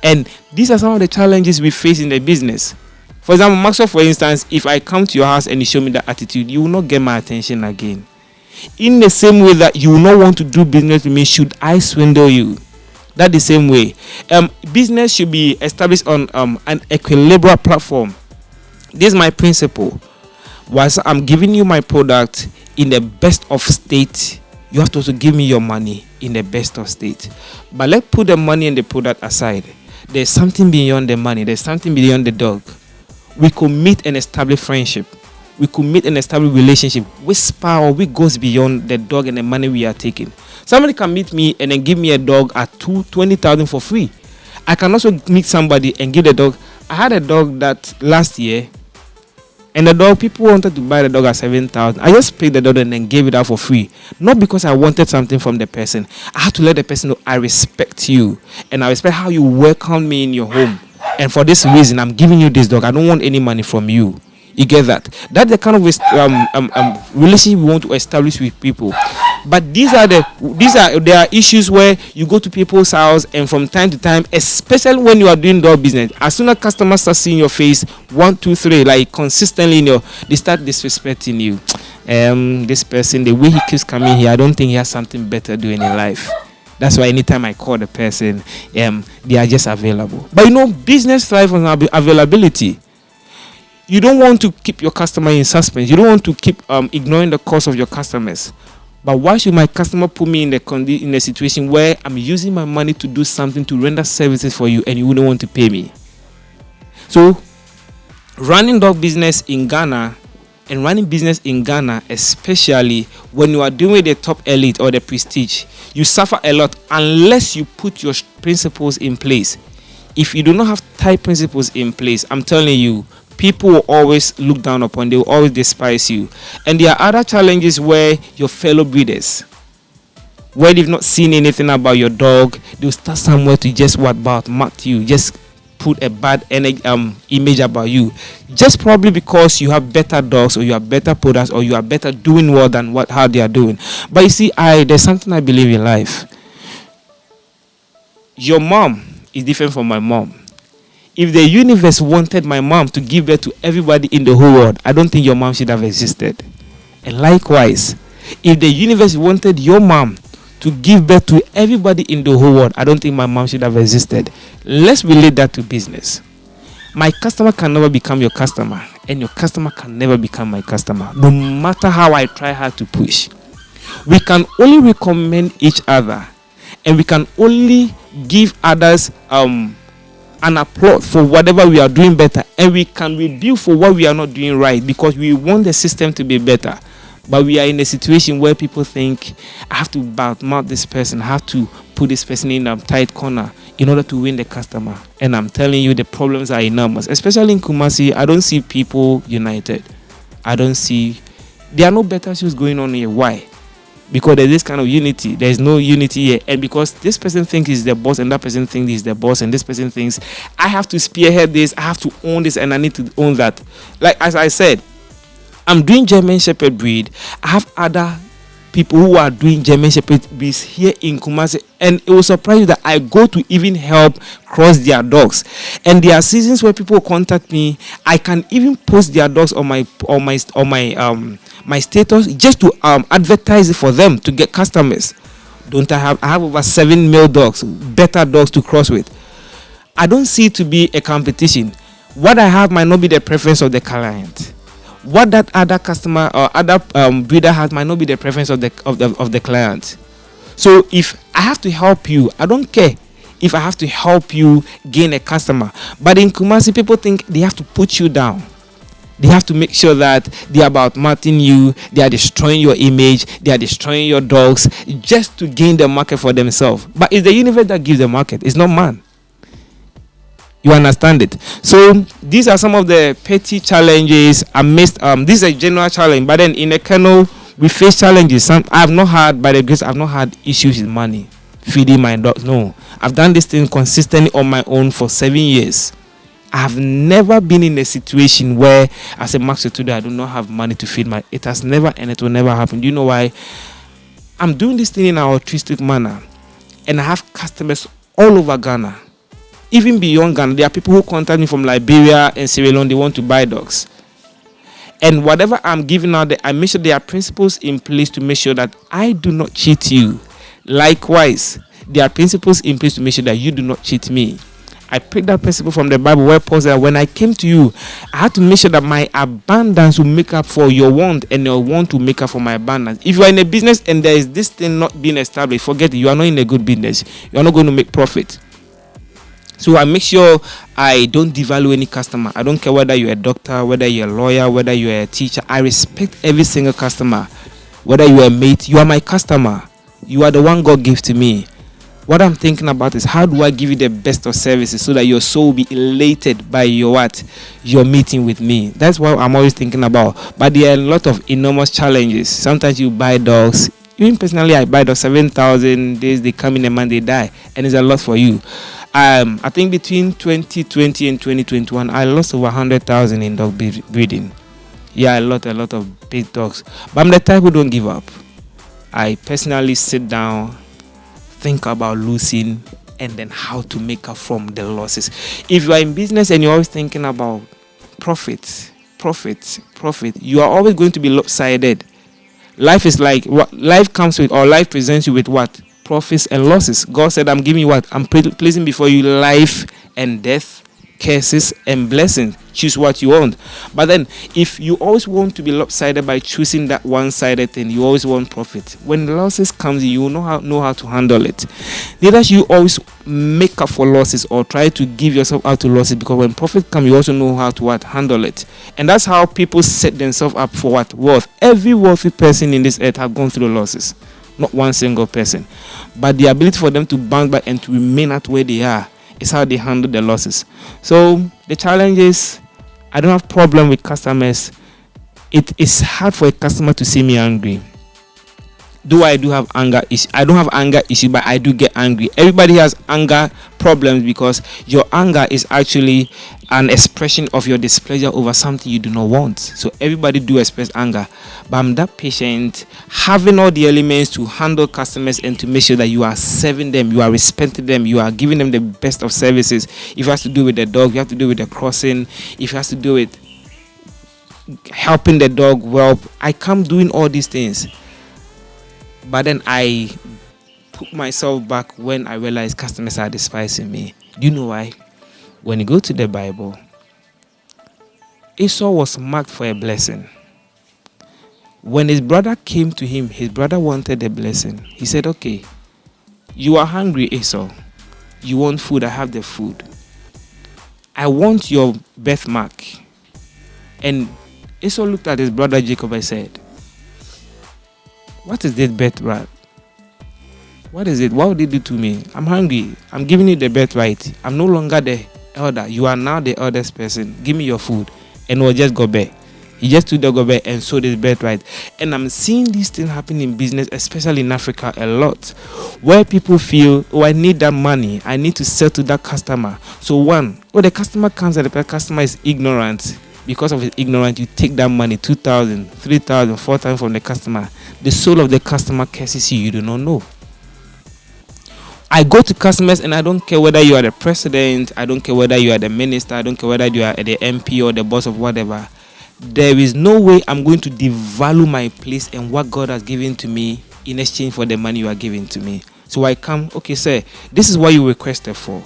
And these are some of the challenges we face in the business. For example, Maxwell, for instance, if I come to your house and you show me that attitude, you will not get my attention again. In the same way that you will not want to do business with me should I swindle you. That the same way. Business should be established on an equilibrium platform. This is my principle. Once I'm giving you my product in the best of state, you have to also give me your money in the best of state. But let's put the money and the product aside. There's something beyond the money. There's something beyond the dog. We could meet and establish friendship. We could meet and establish relationship. Whisper or we goes beyond the dog and the money we are taking. Somebody can meet me and then give me a dog at 20,000 for free. I can also meet somebody and give the dog. I had a dog that last year, and the dog, people wanted to buy the dog at 7,000. I just paid the dog and then gave it out for free. Not because I wanted something from the person. I had to let the person know I respect you and I respect how you welcome me in your home. And for this reason, I'm giving you this dog. I don't want any money from you. You get that? That's the kind of relationship we want to establish with people. But there are issues where you go to people's house and from time to time, especially when you are doing dog business, as soon as customers start seeing your face, 1, 2, 3, like consistently, they start disrespecting you. This person, the way he keeps coming here, I don't think he has something better doing in life. That's why anytime I call the person, they are just available. But business thrives on availability. You don't want to keep your customer in suspense. You don't want to keep ignoring the cost of your customers. But why should my customer put me in a situation where I'm using my money to do something to render services for you and you wouldn't want to pay me? So, running dog business in Ghana and running business in Ghana, especially when you are doing the top elite or the prestige, you suffer a lot unless you put your principles in place. If you do not have tight principles in place, I'm telling you, people will always look down upon, they will always despise you. And there are other challenges where your fellow breeders, where they've not seen anything about your dog, they'll start somewhere to just mock you, just put a bad image about you. Just probably because you have better dogs or you have better products or you are better doing well than how they are doing. But you see, there's something I believe in life. Your mom is different from my mom. If the universe wanted my mom to give birth to everybody in the whole world, I don't think your mom should have existed. And likewise, if the universe wanted your mom to give birth to everybody in the whole world, I don't think my mom should have existed. Let's relate that to business. My customer can never become your customer, and your customer can never become my customer, no matter how I try hard to push. We can only recommend each other, and we can only give others an applaud for whatever we are doing better, and we can rebuke for what we are not doing right because we want the system to be better. But we are in a situation where people think, I have to badmouth this person, I have to put this person in a tight corner in order to win the customer. And I'm telling you, the problems are enormous. Especially in Kumasi, I don't see people united. There are no better issues going on here. Why? because there's this kind of unity. There's no unity here. And because this person thinks he's the boss and that person thinks he's the boss and this person thinks I have to spearhead this, I have to own this and I need to own that. Like as I said, I'm doing German Shepherd breed. I have other people who are doing German Shepherd breeds here in Kumasi, and it will surprise you that I go to even help cross their dogs. And there are seasons where people contact me. I can even post their dogs on my my status just to advertise it for them to get customers. I have over 7 male dogs, better dogs to cross with. I don't see it to be a competition. What I have might not be the preference of the client. What that other customer or other breeder has might not be the preference of the client. So if I have to help you, I don't care if I have to help you gain a customer. But in Kumasi, people think they have to put you down. They have to make sure that they are about marketing you, they are destroying your image, they are destroying your dogs just to gain the market for themselves. But it's the universe that gives the market. It's not man. You understand it? So these are some of the petty challenges amidst this is a general challenge, but then in a kennel we face challenges. I have not had, by the grace, I've not had issues with money feeding my dogs. No, I've done this thing consistently on my own for 7 years. I have never been in a situation where I said, Maxwell, today I do not have money to feed my. It has never and it will never happen. Do you know why? I'm doing this thing in an altruistic manner, and I have customers all over Ghana. Even beyond Ghana, there are people who contact me from Liberia and Sierra Leone. They want to buy dogs. And whatever I'm giving out, I make sure there are principles in place to make sure that I do not cheat you. Likewise, there are principles in place to make sure that you do not cheat me. I picked that principle from the Bible where Paul said, when I came to you, I had to make sure that my abundance will make up for your want and your want will make up for my abundance. If you are in a business and there is this thing not being established, forget it. You are not in a good business. You are not going to make profit. So I make sure I don't devalue any customer. I don't care whether you're a doctor, whether you're a lawyer, whether you're a teacher. I respect every single customer. Whether you're a mate, you are my customer. You are the one God gave to me. What I'm thinking about is how do I give you the best of services so that your soul will be elated by your meeting with me. That's what I'm always thinking about. But there are a lot of enormous challenges. Sometimes you buy dogs. Even personally, I buy dogs 7,000 days. They come in a month, they die. And it's a lot for you. I think between 2020 and 2021, I lost over 100,000 in dog breeding. Yeah, a lot of big dogs. But I'm the type who don't give up. I personally sit down, think about losing, and then how to make up from the losses. If you are in business and you're always thinking about profit, you are always going to be lopsided. Life is like what life comes with, or life presents you with what? Profits and losses. God said, I'm giving you what? I'm placing before you life and death, curses and blessings. Choose what you want. But then, if you always want to be lopsided by choosing that one-sided thing, you always want profit. When losses comes, you know how to handle it. Neither should you always make up for losses or try to give yourself out to losses, because when profit comes, you also know how to handle it. And that's how people set themselves up for what? Wealth. Every wealthy person in this earth have gone through losses. Not one single person. But the ability for them to bounce back and to remain at where they are is how they handle the losses. So the challenge is, I don't have problem with customers. It is hard for a customer to see me angry. Though I do have anger issue, I don't have anger issue, but I do get angry. Everybody has anger problems because your anger is actually an expression of your displeasure over something you do not want. So everybody do express anger, but I'm that patient, having all the elements to handle customers and to make sure that you are serving them, you are respecting them, you are giving them the best of services. If it has to do with the dog, you have to do with the crossing. If it has to do with helping the dog well, I come doing all these things. But then I put myself back when I realized customers are despising me. Do you know why? When you go to the Bible, Esau was marked for a blessing. When his brother came to him, his brother wanted a blessing. He said, okay, you are hungry, Esau. You want food, I have the food. I want your birthmark. And Esau looked at his brother Jacob and said, what is this birthright? What is it? What would you do to me? I'm hungry. I'm giving you the birthright. I'm no longer the elder. You are now the eldest person. Give me your food. And we'll just go back. He just took the government and sold his birthright. And I'm seeing these things happen in business, especially in Africa, a lot, where people feel, oh, I need that money. I need to sell to that customer. So when the customer comes and the customer is ignorant, because of his ignorance, you take that money, 2,000, 3,000, 4,000 from the customer. The soul of the customer curses you. You do not know. I go to customers and I don't care whether you are the president, I don't care whether you are the minister, I don't care whether you are the MP or the boss of whatever. There is no way I'm going to devalue my place and what God has given to me in exchange for the money you are giving to me. So I come, okay, sir, this is what you requested for.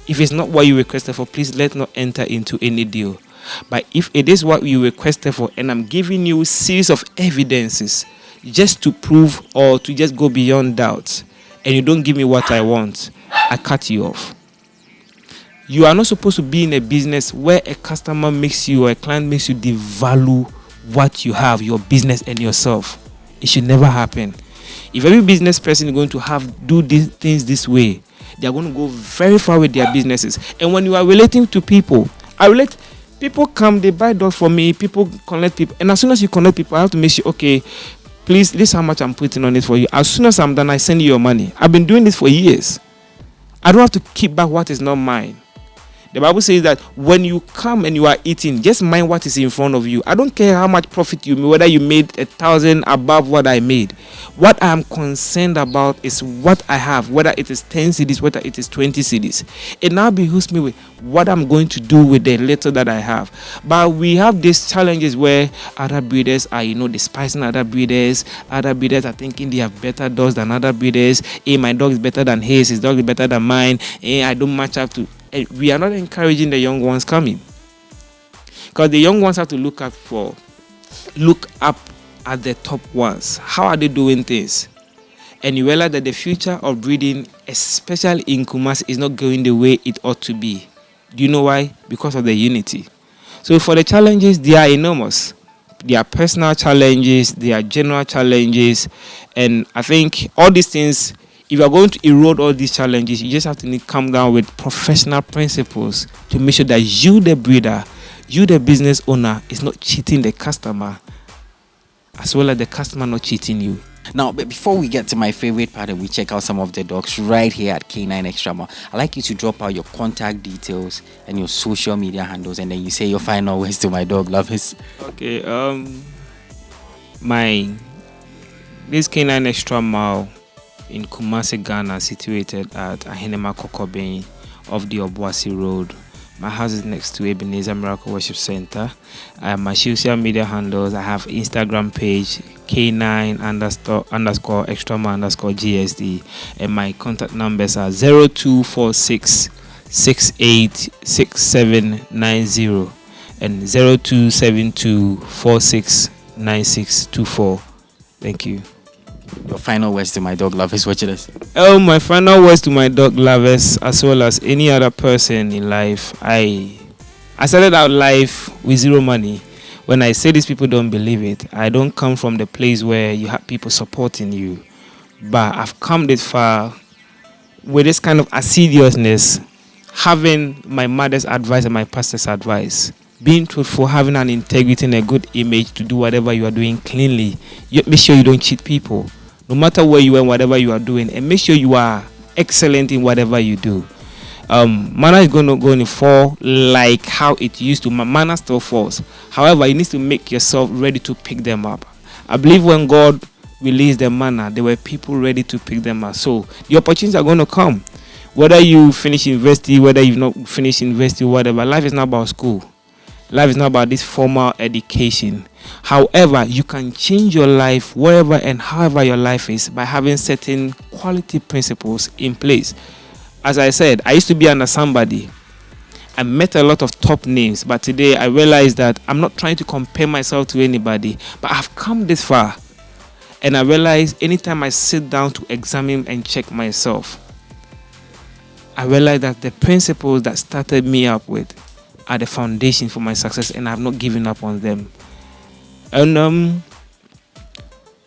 If it's not what you requested for, please let not enter into any deal. But if it is what you requested for and I'm giving you a series of evidences just to prove or to just go beyond doubt, and you don't give me what I want, I cut you off. You are not supposed to be in a business where a customer makes you or a client makes you devalue what you have, your business and yourself. It should never happen. If every business person is going to do these things this way, they are going to go very far with their businesses. And when you are relating to people, people come, they buy dogs from me, people connect people. And as soon as you connect people, I have to make sure, okay, please, this is how much I'm putting on it for you. As soon as I'm done, I send you your money. I've been doing this for years. I don't have to keep back what is not mine. The Bible says that when you come and you are eating, just mind what is in front of you. I don't care how much profit you made, whether you made 1,000 above what I made. What I am concerned about is what I have, whether it is 10 cedis, whether it is 20 cedis. It now behooves me with what I'm going to do with the little that I have. But we have these challenges where other breeders are, despising other breeders. Other breeders are thinking they have better dogs than other breeders. Hey, my dog is better than his dog is better than mine. Hey, I don't match up to. We are not encouraging the young ones coming, because the young ones have to look up at the top ones. How are they doing things? And you realize that the future of breeding, especially in Kumasi, is not going the way it ought to be. Do you know why? Because of the unity. So for the challenges, they are enormous. They are personal challenges, they are general challenges, and I think all these things, if you are going to erode all these challenges, you just have to come down with professional principles to make sure that you, the breeder, you, the business owner, is not cheating the customer, as well as the customer not cheating you. Now, but before we get to my favorite part and we check out some of the dogs right here at K9 Extra Mile, I'd like you to drop out your contact details and your social media handles, and then you say your final words to my dog lovers. Okay, this K9 Extra Mile in Kumasi, Ghana, situated at Ahenema Kokoben of the Obuasi Road. My house is next to Ebenezer Miracle Worship Center. My social media handles, I have Instagram page K9 _ extra mile _ GSD, and my contact numbers are 0246 686790 and 0272 469624. Thank you. Your final words to my dog lovers watching us. My final words to my dog lovers, as well as any other person in life. I started out life with zero money. When I say this, people don't believe it. I don't come from the place where you have people supporting you, but I've come this far with this kind of assiduousness, having my mother's advice and my pastor's advice, being truthful, having an integrity and a good image to do whatever you are doing cleanly. Make sure you don't cheat people, no matter where you are and whatever you are doing, and make sure you are excellent in whatever you do. Manner is going to fall like how it used to. Manner still falls. However, you need to make yourself ready to pick them up. I believe when God released the manna, there were people ready to pick them up. So the opportunities are going to come. Whether you finish university, whether you've not finished university, whatever, life is not about school. Life is not about this formal education. However, you can change your life wherever and however your life is by having certain quality principles in place. As I said, I used to be under somebody. I met a lot of top names, but today I realized that I'm not trying to compare myself to anybody, but I've come this far. And I realize anytime I sit down to examine and check myself, I realize that the principles that started me up with are the foundation for my success, and I've not given up on them. And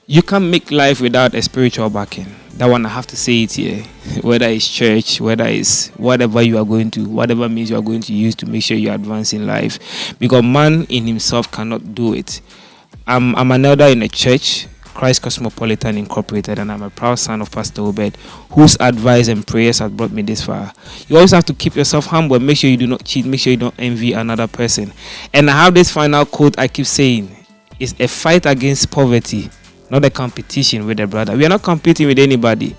you can't make life without a spiritual backing. That one I have to say it here. Whether it's church, whether it's whatever you are going to, whatever means you are going to use to make sure you advance in life. Because man in himself cannot do it. I'm an elder in a church, Christ Cosmopolitan Incorporated, and I'm a proud son of Pastor Obed, whose advice and prayers have brought me this far. You always have to keep yourself humble. Make sure you do not cheat. Make sure you don't envy another person. And I have this final quote I keep saying. It's a fight against poverty, not a competition with a brother. We are not competing with anybody.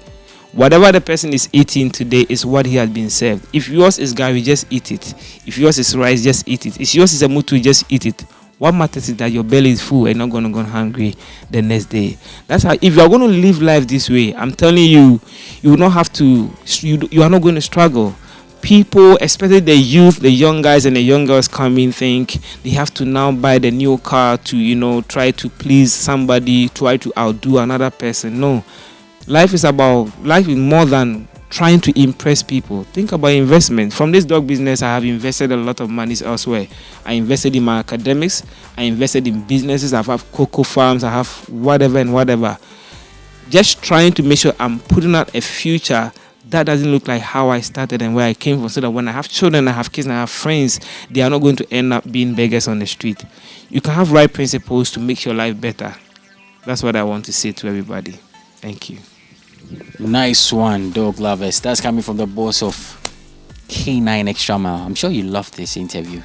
Whatever the person is eating today is what he has been served. If yours is gari, just eat it. If yours is rice, just eat it. If yours is a mutu, just eat it. What matters is that your belly is full and not going to go hungry the next day. That's how, if you are going to live life this way, I'm telling you, you will not have to, you are not going to struggle. People, especially the youth, the young guys and the young girls coming, think they have to now buy the new car to, try to please somebody, try to outdo another person. No. Life is more than trying to impress people. Think about investment. From this dog business, I have invested a lot of money elsewhere. I invested in my academics. I invested in businesses. I have cocoa farms. I have whatever and whatever. Just trying to make sure I'm putting out a future that doesn't look like how I started and where I came from, so that when I have children, I have kids, and I have friends, they are not going to end up being beggars on the street. You can have right principles to make your life better. That's what I want to say to everybody. Thank you. Nice one, dog lovers. That's coming from the boss of K9 Extra Mile. I'm sure you love this interview.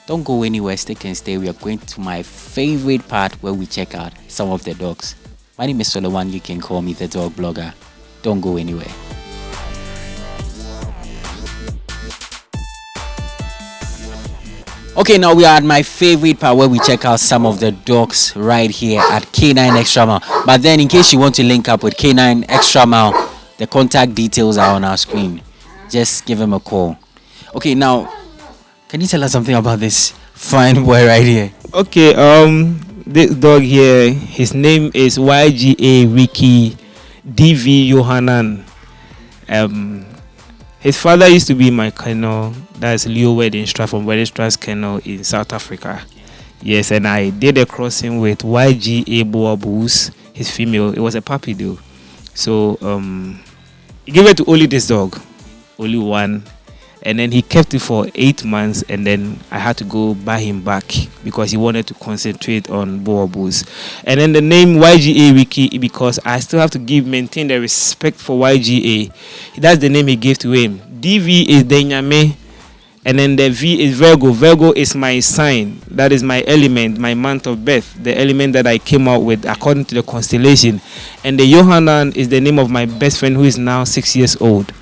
Don't go anywhere, stick and stay. We are going to my favorite part where we check out some of the dogs. My name is Solomon. You can call me the dog blogger. Don't go anywhere. Okay, now we are at my favorite part where we check out some of the dogs right here at K9 Extra Mile. But then, in case you want to link up with K9 Extra Mile, the contact details are on our screen. Just give him a call. Okay, now, can you tell us something about this fine boy right here? Okay, this dog here, his name is YGA Ricky DV Yohanan. His father used to be my kennel. That's Leo Wedenstra from Wedenstra's Kennel in South Africa. Yes, and I did a crossing with YGA Boabus, his female. It was a puppy though. So he gave it to only this dog, only one. And then he kept it for 8 months, and then I had to go buy him back because he wanted to concentrate on Boabus. And then the name YGA Wiki, because I still have to maintain the respect for YGA. That's the name he gave to him. DV is Denyame, and then the V is Virgo. Virgo is my sign. That is my element, my month of birth, the element that I came out with according to the constellation. And the Yohanan is the name of my best friend who is now 6 years old.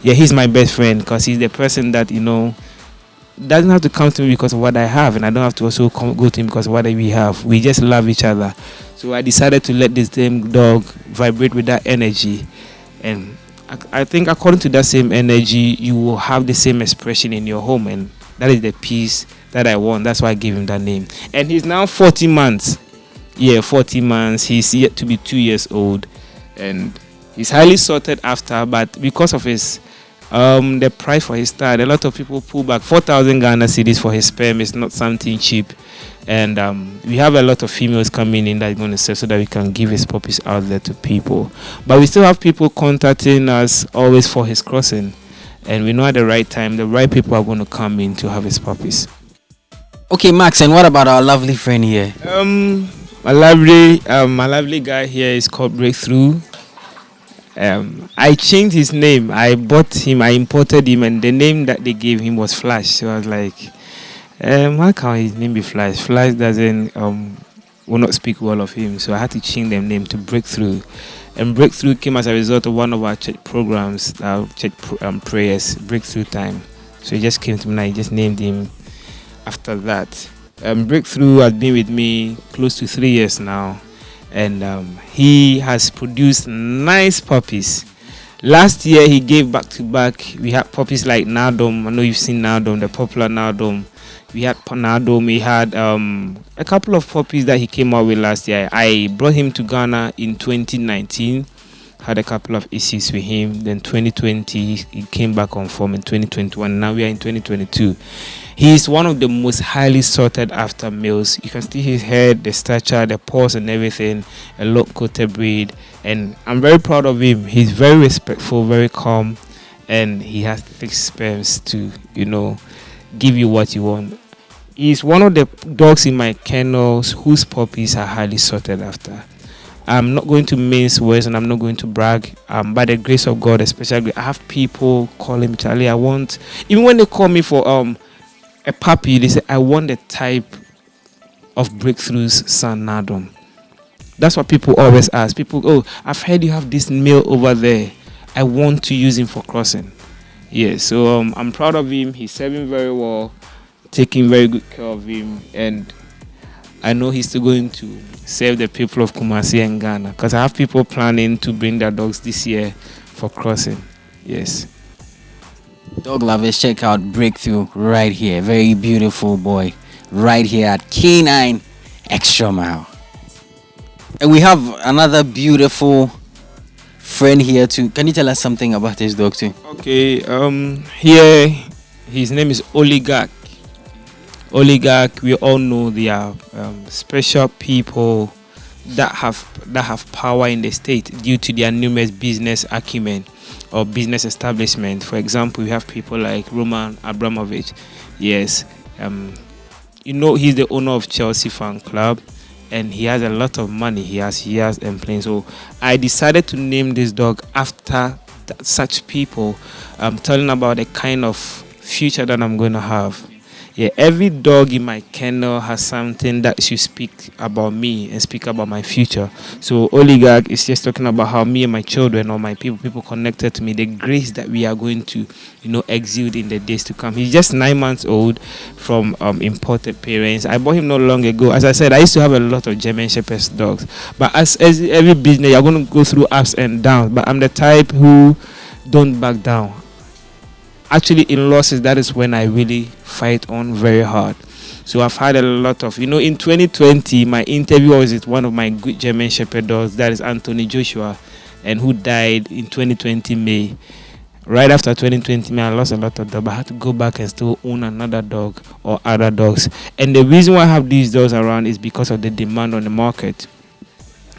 Yeah, he's my best friend because he's the person that, doesn't have to come to me because of what I have, and I don't have to also go to him because of what we have. We just love each other. So I decided to let this same dog vibrate with that energy. And I think according to that same energy, you will have the same expression in your home. And that is the peace that I want. That's why I gave him that name. And he's now 40 months. Yeah, 40 months. He's yet to be 2 years old. And he's highly sought after, but because of his the price for his stud, a lot of people pull back. 4,000 Ghana cedis for his sperm is not something cheap. And we have a lot of females coming in that are going to sell so that we can give his puppies out there to people. But we still have people contacting us always for his crossing. And we know at the right time, the right people are going to come in to have his puppies. Okay, Max, and what about our lovely friend here? My lovely guy here is called Breakthrough. I changed his name. I bought him, I imported him, and the name that they gave him was Flash. So I was like, how can his name be Flash? Flash doesn't will not speak well of him. So I had to change the name to Breakthrough. And Breakthrough came as a result of one of our church programs, our church prayers, Breakthrough Time. So he just came to me and I just named him after that. Breakthrough has been with me close to 3 years now. And he has produced nice puppies. Last year, he gave back to back. We had puppies like Nardom. I know you've seen Nardom, the popular Nardom. We had Nardom. We had a couple of puppies that he came out with last year. I brought him to Ghana in 2019. Had a couple of issues with him. Then 2020, he came back on form in 2021. Now we are in 2022. He's one of the most highly sought after males. You can see his head, the stature, the paws and everything, a low-coated breed. And I'm very proud of him. He's very respectful, very calm, and he has thick sperms to, give you what you want. He's one of the dogs in my kennels whose puppies are highly sought after. I'm not going to mince words and I'm not going to brag. By the grace of God, especially, I have people calling me, Charlie, even when they call me for a puppy, they say, I want the type of Breakthrough's son, Nadom. That's what people always ask. People, I've heard you have this male over there. I want to use him for crossing. Yeah, so I'm proud of him. He's serving very well, taking very good care of him, and I know he's still going to serve the people of Kumasi and Ghana, because I have people planning to bring their dogs this year for crossing. Yes. Dog lovers, check out Breakthrough right here. Very beautiful boy right here at K9 Extra Mile. And we have another beautiful friend here too. Can you tell us something about this dog too? Okay, here his name is Oligarch. Oligarch, we all know they are special people that have power in the state due to their numerous business acumen or business establishment. For example, we have people like Roman Abramovich. Yes, he's the owner of Chelsea fan club, and he has a lot of money. He has planes. So I decided to name this dog after such people, telling about the kind of future that I'm going to have. Yeah, every dog in my kennel has something that should speak about me and speak about my future. So Oligarch is just talking about how me and my children or my people connected to me, the grace that we are going to, exude in the days to come. He's just 9 months old from imported parents. I bought him not long ago. As I said, I used to have a lot of German Shepherd dogs. But as every business, you're going to go through ups and downs. But I'm the type who don't back down. Actually, in losses, that is when I really fight on very hard. So I've had a lot of, in 2020, my interview was with one of my good German Shepherd dogs, that is Anthony Joshua, and who died in 2020 May. Right after 2020 May, I lost a lot of dogs, but I had to go back and still own another dog or other dogs. And the reason why I have these dogs around is because of the demand on the market.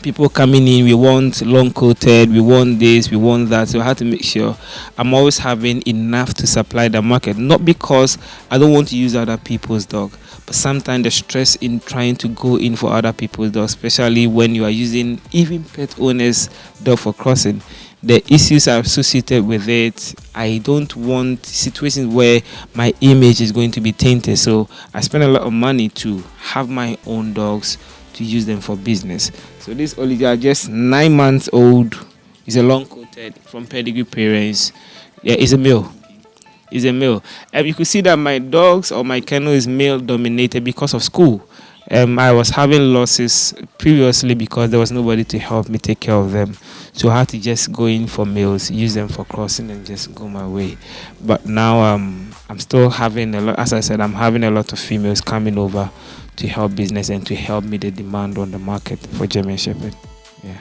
People coming in, we want long-coated, we want this, we want that. So I have to make sure I'm always having enough to supply the market. Not because I don't want to use other people's dog, but sometimes the stress in trying to go in for other people's dog, especially when you are using even pet owners' dog for crossing, the issues are associated with it. I don't want situations where my image is going to be tainted. So I spend a lot of money to have my own dogs, to use them for business. So this Oligarch, just 9 months old, is a long-coated from pedigree parents. Yeah, it's a male. It's a male. And you could see that my dogs or my kennel is male-dominated because of school. I was having losses previously because there was nobody to help me take care of them. So I had to just go in for males, use them for crossing, and just go my way. But now I'm still having a lot. As I said, I'm having a lot of females coming over to help business and to help me the demand on the market for German Shepherd. Yeah.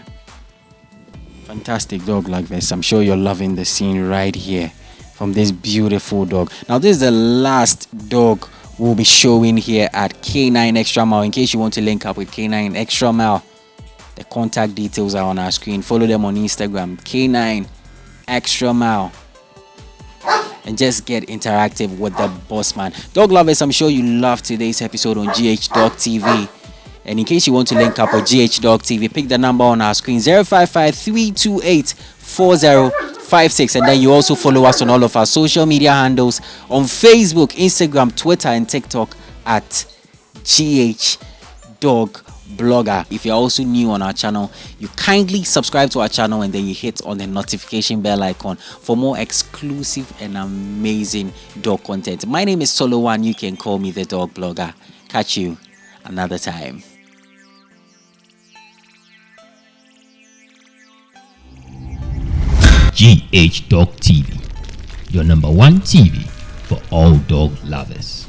Fantastic dog like this. I'm sure you're loving the scene right here from this beautiful dog. Now, this is the last dog we'll be showing here at K9 Extra Mile. In case you want to link up with K9 Extra Mile, the contact details are on our screen. Follow them on Instagram, K9 Extra Mile, and just get interactive with the boss man. Dog lovers, I'm sure you loved today's episode on GH Dog TV. And in case you want to link up with GH Dog TV, pick the number on our screen, 055-328-4056. And then you also follow us on all of our social media handles on Facebook, Instagram, Twitter, and TikTok at GH Dog Blogger. If you're also new on our channel, you kindly subscribe to our channel and then you hit on the notification bell icon for more exclusive and amazing dog content. My name is Solo One. You can call me the Dog Blogger. Catch you another time. GH Dog TV, your number one TV for all dog lovers.